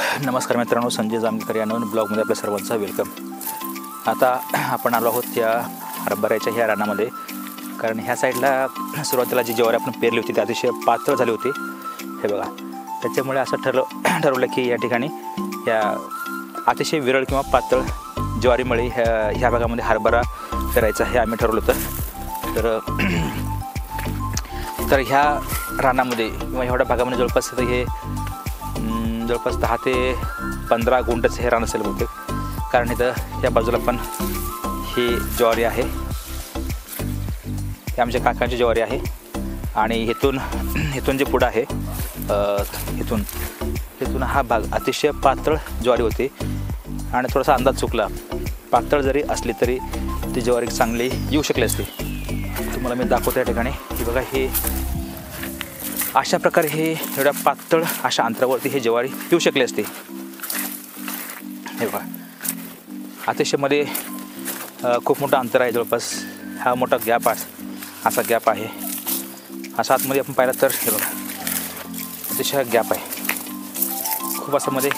नमस्कार मित्रांनो, संजय जामकर या नवीन ब्लॉगमध्ये आपल्या सर्वांचं वेलकम। आता आपण आलो आहोत या हरभऱ्याच्या ह्या रानामध्ये, कारण ह्या साईडला सुरुवातीला जी ज्वारी आपण पेरली होती ती अतिशय पातळ झाली होती, हे बघा। त्याच्यामुळे असं ठरवलं की या ठिकाणी या अतिशय विरळ किंवा पातळ ज्वारीमुळे ह्या भागामध्ये हरभरा पेरायचा हे आम्ही ठरवलं होतं। तर ह्या रानामध्ये किंवा एवढ्या भागामध्ये जवळपास 10 ते 15 गुंठ्याचं हे रान असेल बहुतेक, कारण इथं या बाजूला पण ही ज्वारी आहे, ही आमच्या काकांची ज्वारी आहे। आणि इथून जे पुढं आहे इथून हा भाग अतिशय पातळ ज्वारी होती आणि थोडासा अंदाज चुकला। पातळ जरी असली तरी ती ज्वारी चांगली येऊ शकली असती। तुम्हाला मी दाखवतो या ठिकाणी, ही बघा, हे अशा प्रकारे हे एवढ्या पातळ अशा अंतरावरती हे ज्वारी येऊ शकले असते। हे बघा, अतिशय मध्ये खूप मोठं अंतर आहे, जवळपास हा मोठा गॅप असा गॅप आहे। असा आतमध्ये आपण पाहिलं तर हे बघा अतिशय गॅप आहे, खूप असं मध्ये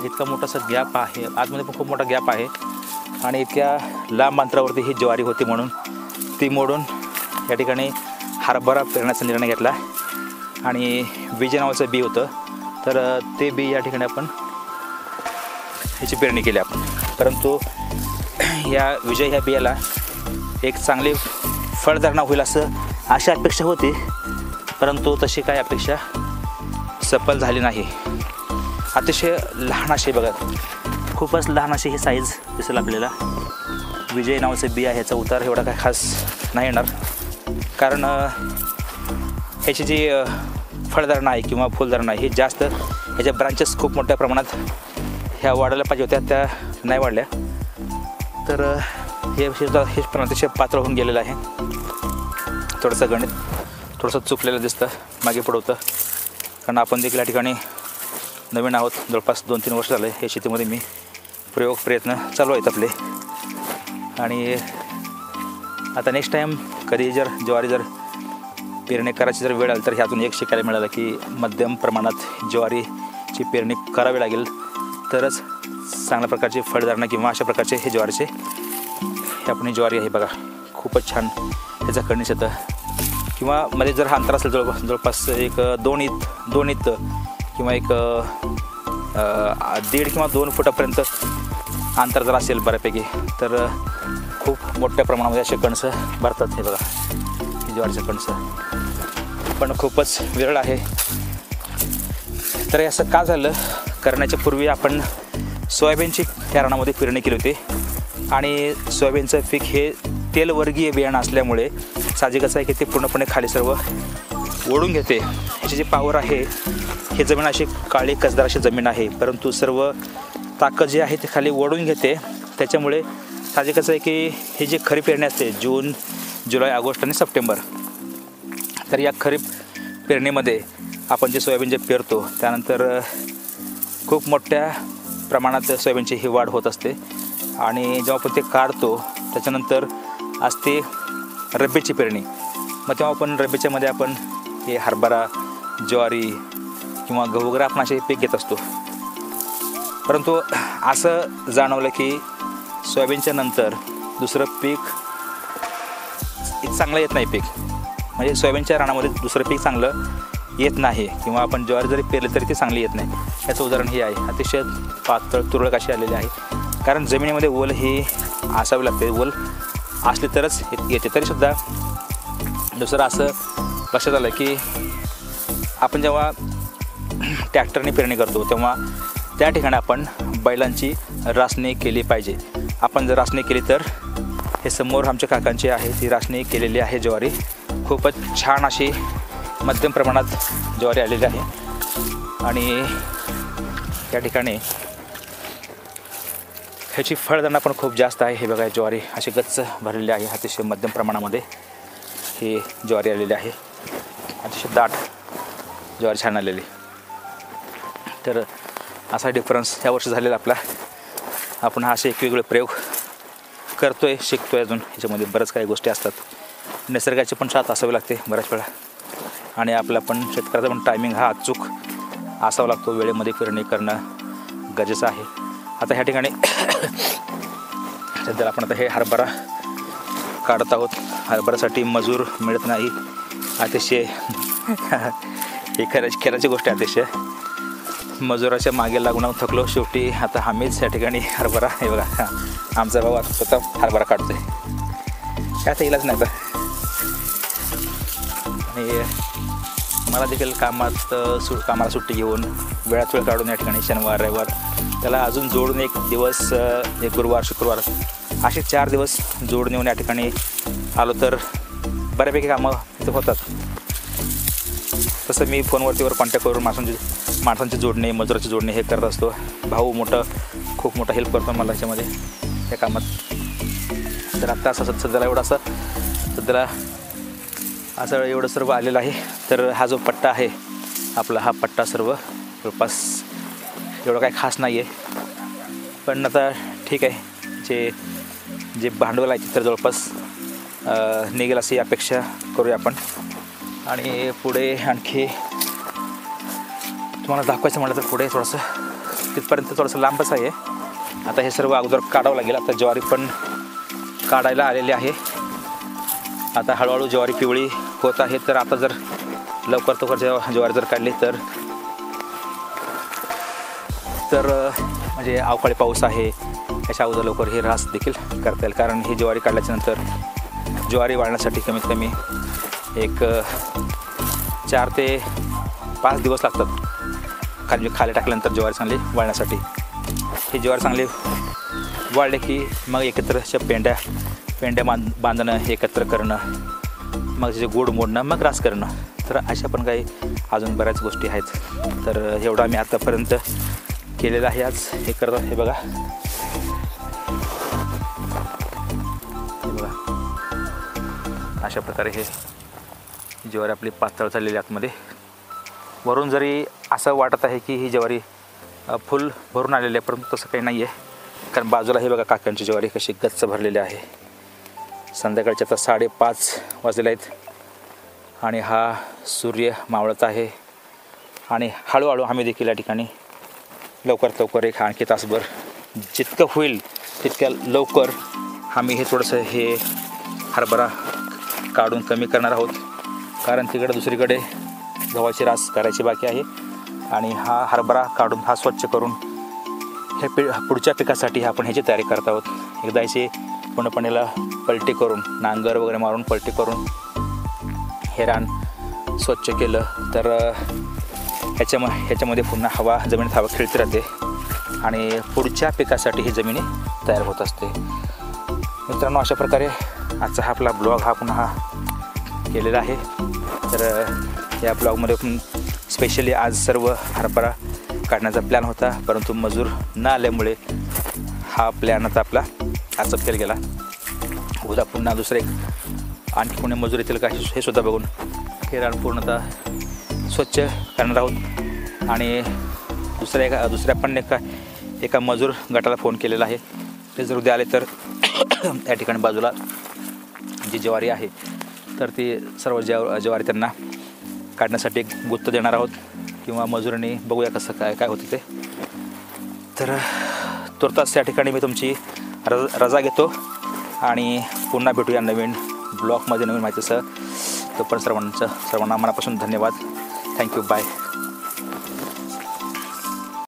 इतका मोठासा गॅप आहे, आतमध्ये पण खूप मोठा गॅप आहे। आणि इतक्या लांब अंतरावरती ही ज्वारी होती म्हणून ती मोडून या ठिकाणी हरभरा पेरण्याचा निर्णय घेतला। आणि विजय नावाचं बी होतं, तर ते बी या ठिकाणी आपण ह्याची पेरणी केली आपण। परंतु या विजय ह्या बियाला एक चांगली फळधारणा होईल असं अशी अपेक्षा होती, परंतु तशी काय अपेक्षा सफल झाली नाही। अतिशय लहान अशी बघा, खूपच लहान अशी ही साईज दिसेल आपल्याला। विजय नावाचं बी आहे, ह्याचा उतार एवढा काय खास नाही येणार, कारण ह्याची जी फळधारणा आहे किंवा फुलधारणा आहे ही जास्त, ह्याच्या ब्रांचेस खूप मोठ्या प्रमाणात ह्या वाढायला पाहिजे होत्या, त्या नाही वाढल्या। तर हे पण अतिशय पातळ होऊन गेलेलं आहे। थोडंसं गणित थोडंसं चुकलेलं दिसतं, मागे पुढं होतं, कारण आपण देखील या ठिकाणी नवीन आहोत। जवळपास 2-3 वर्ष झाले हे शेतीमध्ये मी प्रयत्न चालू आहेत आपले। आणि आता नेक्स्ट टाईम कधी जर ज्वारी पेरणी करायची जर वेळ आली तर ह्यातून एक शिकायला मिळालं की मध्यम प्रमाणात ज्वारीची पेरणी करावी लागेल, तरच चांगल्या प्रकारची फळधारणा किंवा अशा प्रकारचे हे ज्वारीचे हे आपण ज्वारी आहे बघा, खूपच छान ह्याचा कणीस येतं। किंवा मध्ये जर हा अंतर असेल जवळपास एक 2 इंच किंवा एक 1.5 किंवा 2 फुटापर्यंत अंतर जर असेल बऱ्यापैकी, तर खूप मोठ्या प्रमाणामध्ये असे कणस भरतात। हे बघा, ही ज्वारीचं कणस पण खूपच विरळ आहे। तर असं का झालं, करण्याच्या पूर्वी आपण सोयाबीनची त्या रानामध्ये पेरणी केली होती आणि सोयाबीनचं पीक हे तेलवर्गीय बियाणं असल्यामुळे साहजिकच आहे की ते पूर्णपणे खाली सर्व ओढून घेते। ह्याची जी पावर आहे, ही जमीन अशी काळी कसदार अशी जमीन आहे, परंतु सर्व ताकद जी आहे ती खाली ओढून घेते। त्याच्यामुळे साहजिकच आहे की हे जे खरीप पेरणी असते जून, जुलै, ऑगस्ट आणि सप्टेंबर, तर या खरीप पेरणीमध्ये आपण जे सोयाबीन जे पेरतो त्यानंतर खूप मोठ्या प्रमाणात सोयाबीनची ही वाढ होत असते। आणि जेव्हा आपण ते काढतो त्याच्यानंतर असते रब्बीची पेरणी, मग तेव्हा आपण रब्बीच्यामध्ये आपण हे हरभरा, ज्वारी किंवा गहू वगैरे आपण असे पीक घेत असतो। परंतु असं जाणवलं की सोयाबीनच्या नंतर दुसरं पीक चांगलं येत नाही, पीक म्हणजे सोयाबीनच्या रानामध्ये दुसरं पीक चांगलं येत नाही, किंवा आपण ज्वारी जरी पेरली तरी ती चांगली येत नाही। याचं उदाहरण हे आहे, अतिशय पातळ तुरळक अशी आलेली आहे, कारण जमिनीमध्ये ओल ही असावी लागते, ओल असली तरच येते। तरीसुद्धा दुसरं असं लक्षात आलं की आपण जेव्हा ट्रॅक्टरने पेरणी करतो तेव्हा त्या ठिकाणी आपण बैलांची रासणी केली पाहिजे। आपण जर रासणी केली तर हे समोर आमच्या काकांची आहे ती रासणी केलेली आहे ज्वारी, खूपच छान अशी मध्यम प्रमाणात ज्वारी आलेली आहे। आणि या ठिकाणी ह्याची फळधारणा पण खूप जास्त आहे। हे बघा, ज्वारी अशी गच्च भरलेली आहे, अतिशय मध्यम प्रमाणामध्ये ही ज्वारी आलेली आहे, अतिशय दाट ज्वारी छान आलेली। तर असा डिफरन्स ह्या वर्षी झालेला आपला। आपण हा असे वेगवेगळे प्रयोग करतोय, शिकतोय, अजून ह्याच्यामध्ये बऱ्याच काही गोष्टी असतात। निसर्गाची पण साथ असावी लागते बऱ्याच वेळा, आणि आपला पण शेतकऱ्याचा पण टायमिंग हा अचूक असावा लागतो. वेळेमध्ये पेरणी करणं गरजेचं आहे. आता ह्या ठिकाणी सध्या आपण आता हे हरभरा काढत आहोत. हरभऱ्यासाठी मजूर मिळत नाही. अतिशय ही खेळाची गोष्ट आहे. अतिशय मजुराच्या मागे लागून थकलो. शेवटी आता आम्हीच या ठिकाणी हरभरा, हे बघा आमचा भाऊ आता स्वतः हरभरा काढतोय. आता इलाज नाही आता. आणि मला देखील कामाला सुट्टी घेऊन वेळात वेळ काढून या ठिकाणी शनिवार रविवार त्याला अजून जोडून एक दिवस, एक गुरुवार शुक्रवार असे 4 दिवस जोडून येऊन या ठिकाणी आलो तर बऱ्यापैकी कामं तिथं होतात. तसं मी फोनवरतीवर कॉन्टॅक्ट करून माणसांची जोडणे, मजुराची जोडणे हे करत असतो. भाऊ खूप मोठा हेल्प करतो मला ह्याच्यामध्ये, त्या कामात. तर आत्ता असं सध्याला एवढं सर्व आलेलं आहे. तर हा जो पट्टा आहे आपला, हा पट्टा सर्व जवळपास एवढं काही खास नाही आहे. पण आता ठीक आहे, जे भांडवल आहे तर जवळपास निघेल अशी अपेक्षा करूया आपण. आणि पुढे आणखी तुम्हाला दाखवायचं म्हटलं तर पुढे तिथपर्यंत थोडंसं लांबच आहे. आता हे सर्व अगोदर काढावं लागेल. आता ज्वारी पण काढायला आलेली आहे. आता हळूहळू ज्वारी पिवळी होत आहे. तर आता जर लवकर ज्वारी जर काढली तर म्हणजे अवकाळी पाऊस आहे याच्या अगोदर लवकर हे रास देखील करता येईल. कारण ही ज्वारी काढल्याच्यानंतर ज्वारी वाळण्यासाठी कमीत कमी एक 4 ते 5 दिवस लागतात. खाली टाकल्यानंतर ज्वारी चांगली वाळण्यासाठी. ही ज्वारी चांगली वाळले की मग एकत्र अशा पेंड्या बांधणं, एकत्र करणं, मग त्याचे गोड मोडणं, मग रास करणं. तर अशा पण काही अजून बऱ्याच गोष्टी आहेत. तर एवढं आम्ही आतापर्यंत केलेलं आहे. आज हे करत हे बघा अशा प्रकारे हे ज्वारी आपली पातळ झालेली आतमध्ये. वरून जरी असं वाटत आहे की ही ज्वारी फुल भरून आलेली आहे, परंतु तसं काही नाही आहे. कारण बाजूला हे बघा काकांची ज्वारी कशी गच्च भरलेली आहे. संध्याकाळचे आता 5:30 वाजलेले आहेत आणि हा सूर्य मावळत आहे. आणि हळूहळू आम्ही देखील या ठिकाणी लवकर एक आणखी तासभर जितकं होईल तितक्या लवकर आम्ही हे थोडंसं हे हरभरा काढून कमी करणार आहोत. कारण तिकडे दुसरीकडे गव्हाची रास करायची बाकी आहे. आणि हा हरभरा काढून हा स्वच्छ करून हे पुढच्या पिकासाठी आपण ह्याची तयारी करत आहोत. एकदा याची पूर्णपणेला पलटी करून, नांगर वगैरे मारून पलटी करून हे रान स्वच्छ केलं तर ह्याच्यामध्ये पुन्हा जमिनीत हवा खेळती राहते आणि पुढच्या पिकासाठी ही जमिनी तयार होत असते. मित्रांनो, अशा प्रकारे आजचा हा आपला ब्लॉग हा पुन्हा केलेला आहे. तर या ब्लॉगमध्ये पण स्पेशली आज सर्व हरभरा काढण्याचा प्लॅन होता, परंतु मजूर न आल्यामुळे हा प्लॅन आता आपला आजचा फेल गेला. उद्या पुन्हा दुसरे आणखी कोणी मजूर येतील का हे सुद्धा बघून हे रान पूर्णतः स्वच्छ करणार आहोत. आणि दुसऱ्या पण एका मजूर गटाला फोन केलेला आहे. ते जर उद्या आले तर या ठिकाणी बाजूला जी ज्वारी आहे तर ती सर्व ज्वारी त्यांना काढण्यासाठी एक गुत्त देणार आहोत, किंवा मजुरांनी बघूया कसं काय होतं ते. तर तुर्तास या ठिकाणी मी तुमची रजा घेतो आणि पुन्हा भेटूया नवीन ब्लॉगमध्ये नवीन माहितीसह. तोपर्यंत सर्वांना मनापासून धन्यवाद. थँक्यू. बाय.